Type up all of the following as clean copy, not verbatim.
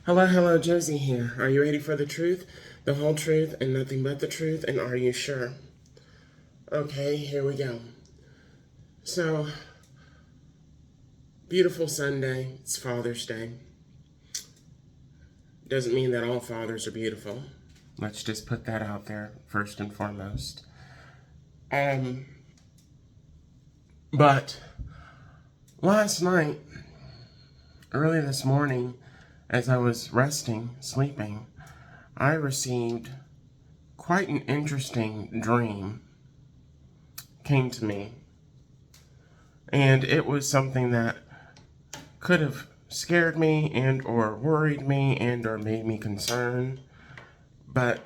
Hello, hello, Josie here. Are you ready for the truth, the whole truth, and nothing but the truth? And are you sure? Okay, here we go. So, beautiful Sunday. It's Father's Day. Doesn't mean that all fathers are beautiful. Let's just put that out there first and foremost. But last night, early this morning, as I was resting, sleeping, I received quite an interesting dream came to me. And it was something that could have scared me and or worried me and or made me concerned. But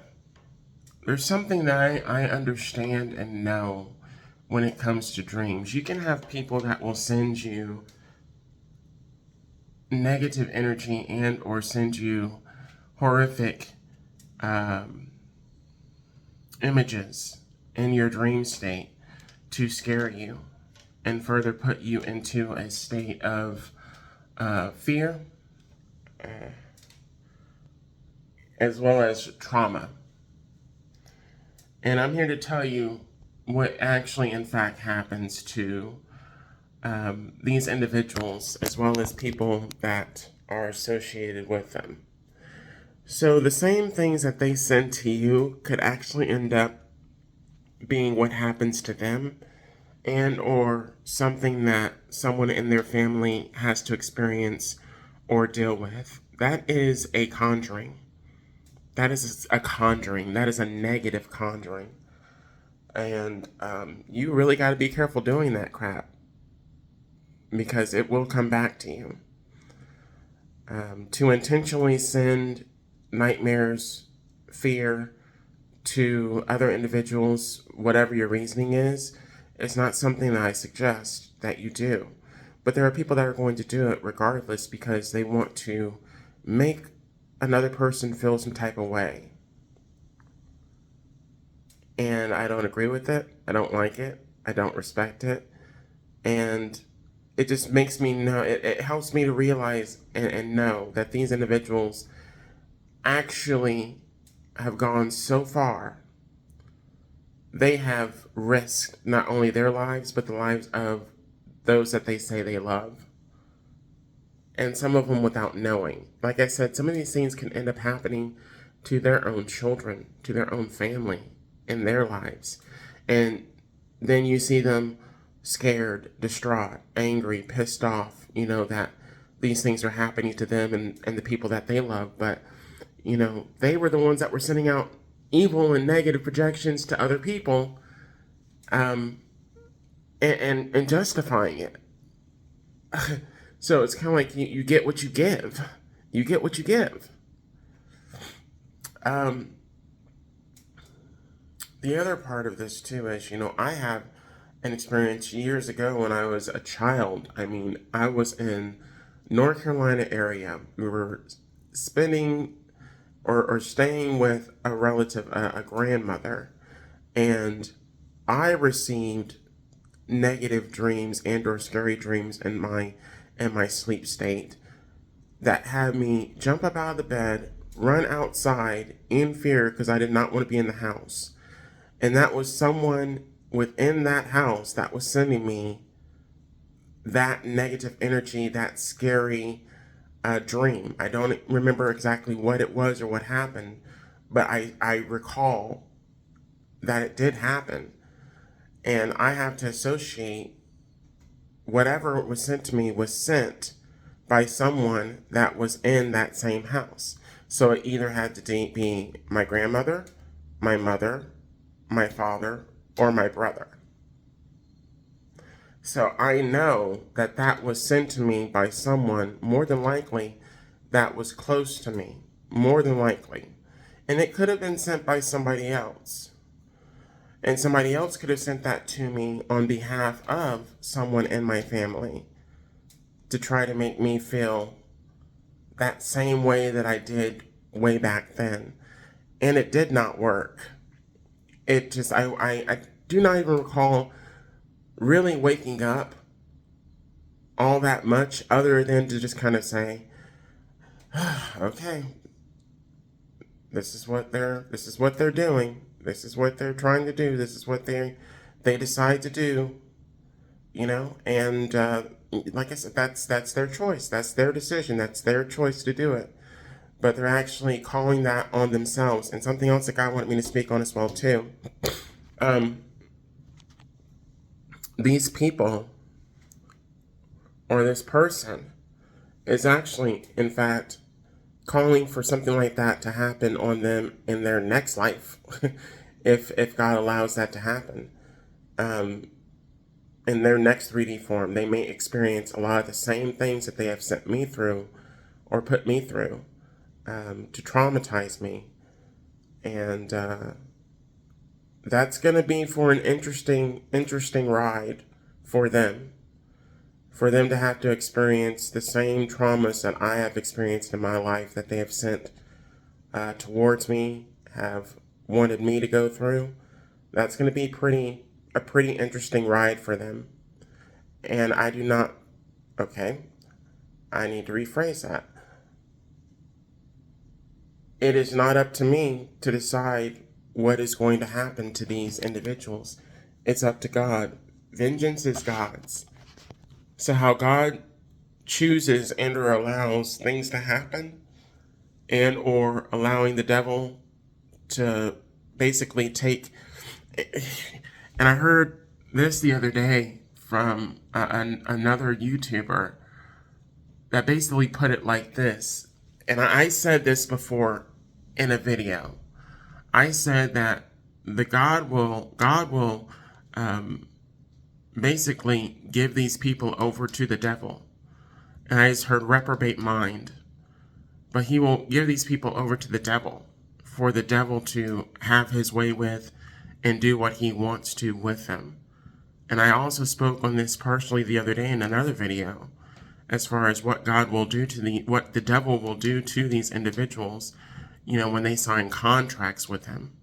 there's something that I understand and know when it comes to dreams. You can have people that will send you negative energy and or send you horrific images in your dream state to scare you and further put you into a state of fear as well as trauma. And I'm here to tell you what actually in fact happens to these individuals as well as people that are associated with them. So the same things that they send to you could actually end up being what happens to them and or something that someone in their family has to experience or deal with. That is a conjuring. That is a conjuring. That is a negative conjuring. And you really got to be careful doing that crap because it will come back to you. To intentionally send nightmares, fear to other individuals, whatever your reasoning is, it's not something that I suggest that you do. But there are people that are going to do it regardless because they want to make another person feel some type of way. And I don't agree with it. I don't like it. I don't respect it. And it just makes me know, it helps me to realize and know that these individuals actually have gone so far. They have risked not only their lives, but the lives of those that they say they love. And some of them without knowing. Like I said, some of these things can end up happening to their own children, to their own family, in their lives. And then you see them scared, distraught, angry, pissed off, that these things are happening to them and the people that they love. But, they were the ones that were sending out evil and negative projections to other people and justifying it. So it's kind of like you get what you give. You get what you give. The other part of this too is, I have an experience years ago when I was a child. I was in North Carolina area. We were spending or staying with a relative, a grandmother, and I received negative dreams and or scary dreams in my sleep state that had me jump up out of the bed, run outside in fear because I did not want to be in the house. And that was someone within that house that was sending me that negative energy, that scary dream. I don't remember exactly what it was or what happened, but I recall that it did happen. And I have to associate whatever was sent to me was sent by someone that was in that same house. So it either had to be my grandmother, my mother, my father, or my brother. So I know that that was sent to me by someone, more than likely, that was close to me, more than likely. And it could have been sent by somebody else. And somebody else could have sent that to me on behalf of someone in my family to try to make me feel that same way that I did way back then. And it did not work. It just, I do not even recall really waking up all that much other than to just kind of say, okay, this is what they're doing. This is what they're trying to do. This is what they decide to do. And like I said, that's their choice. That's their decision. That's their choice to do it. But they're actually calling that on themselves. And something else that God wanted me to speak on as well too. These people or this person is actually, in fact, calling for something like that to happen on them in their next life, if God allows that to happen. In their next 3D form, they may experience a lot of the same things that they have sent me through or put me through to traumatize me. And that's going to be for an interesting ride for them. For them to have to experience the same traumas that I have experienced in my life that they have sent towards me, have wanted me to go through. That's going to be a pretty interesting ride for them. And I need to rephrase that. It is not up to me to decide what is going to happen to these individuals. It's up to God. Vengeance is God's. So how God chooses and or allows things to happen and or allowing the devil to basically take... And I heard this the other day from another YouTuber that basically put it like this. And I said this before in a video. I said that God will basically give these people over to the devil. And I just heard reprobate mind. But he will give these people over to the devil for the devil to have his way with and do what he wants to with them. And I also spoke on this partially the other day in another video as far as what God will do what the devil will do to these individuals, when they sign contracts with him.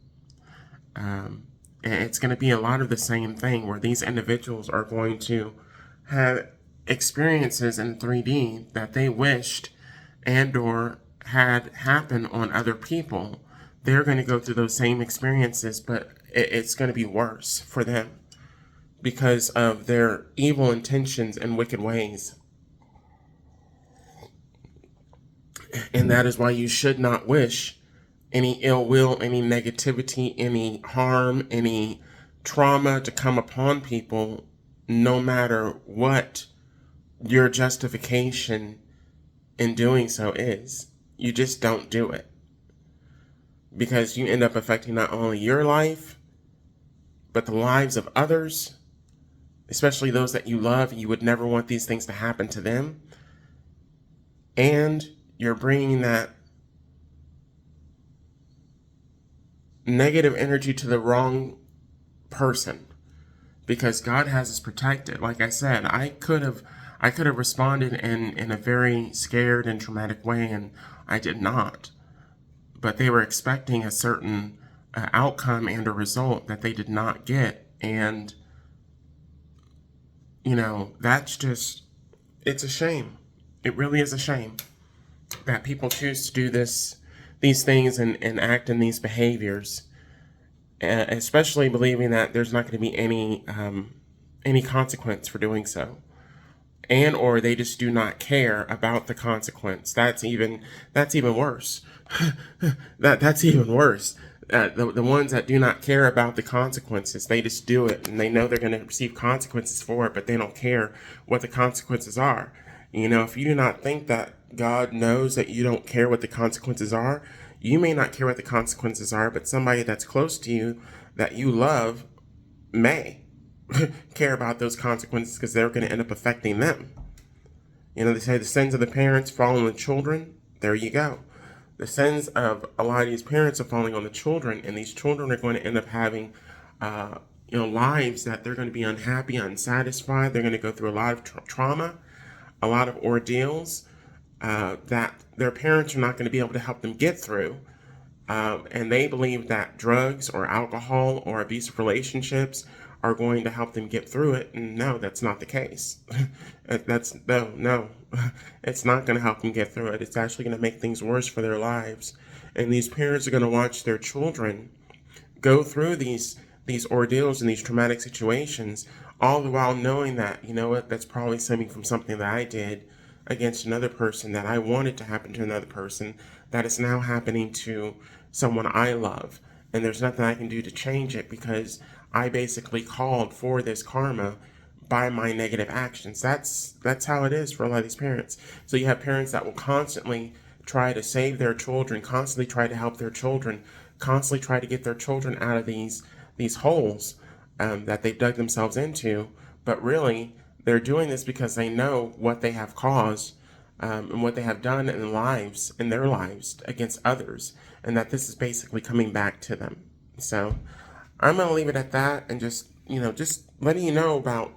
And it's going to be a lot of the same thing where these individuals are going to have experiences in 3D that they wished and or had happen on other people. They're going to go through those same experiences, but it's going to be worse for them because of their evil intentions and wicked ways. And that is why you should not wish any ill will, any negativity, any harm, any trauma to come upon people, no matter what your justification in doing so is. You just don't do it. Because you end up affecting not only your life, but the lives of others, especially those that you love. You would never want these things to happen to them. And you're bringing that negative energy to the wrong person, because God has us protected. Like I said, I could have responded in a very scared and traumatic way, and I did not. But they were expecting a certain outcome and a result that they did not get. And, that's just, it's a shame. It really is a shame that people choose to do these things and act in these behaviors, especially believing that there's not going to be any consequence for doing so. And or they just do not care about the consequence. That's even worse. That's even worse. The ones that do not care about the consequences, they just do it, and they know they're going to receive consequences for it, but they don't care what the consequences are. If you do not think that God knows that you don't care what the consequences are, you may not care what the consequences are, but somebody that's close to you that you love may care about those consequences because they're going to end up affecting them. They say the sins of the parents fall on the children. There you go. The sins of a lot of these parents are falling on the children, and these children are going to end up having, lives that they're going to be unhappy, unsatisfied. They're going to go through a lot of trauma, a lot of ordeals that their parents are not going to be able to help them get through. And they believe that drugs or alcohol or abusive relationships are going to help them get through it. And no, that's not the case. No, it's not going to help them get through it. It's actually going to make things worse for their lives. And these parents are going to watch their children go through these ordeals and these traumatic situations, all the while knowing that, you know what, that's probably stemming from something that I did against another person that I wanted to happen to another person that is now happening to someone I love. And there's nothing I can do to change it because I basically called for this karma by my negative actions. That's how it is for a lot of these parents. So you have parents that will constantly try to save their children, constantly try to help their children, constantly try to get their children out of these holes that they've dug themselves into. But really, they're doing this because they know what they have caused and what they have done in their lives against others, and that this is basically coming back to them. So I'm gonna leave it at that, and just letting you know about,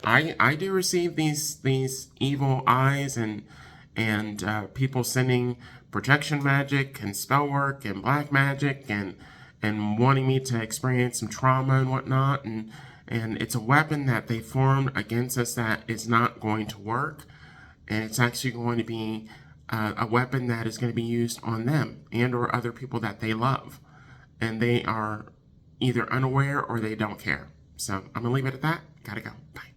I do receive these evil eyes and people sending protection magic and spell work and black magic and wanting me to experience some trauma and whatnot, and it's a weapon that they formed against us that is not going to work, and it's actually going to be a weapon that is going to be used on them and or other people that they love, and they are either unaware or they don't care. So I'm gonna leave it at that. Gotta go. Bye.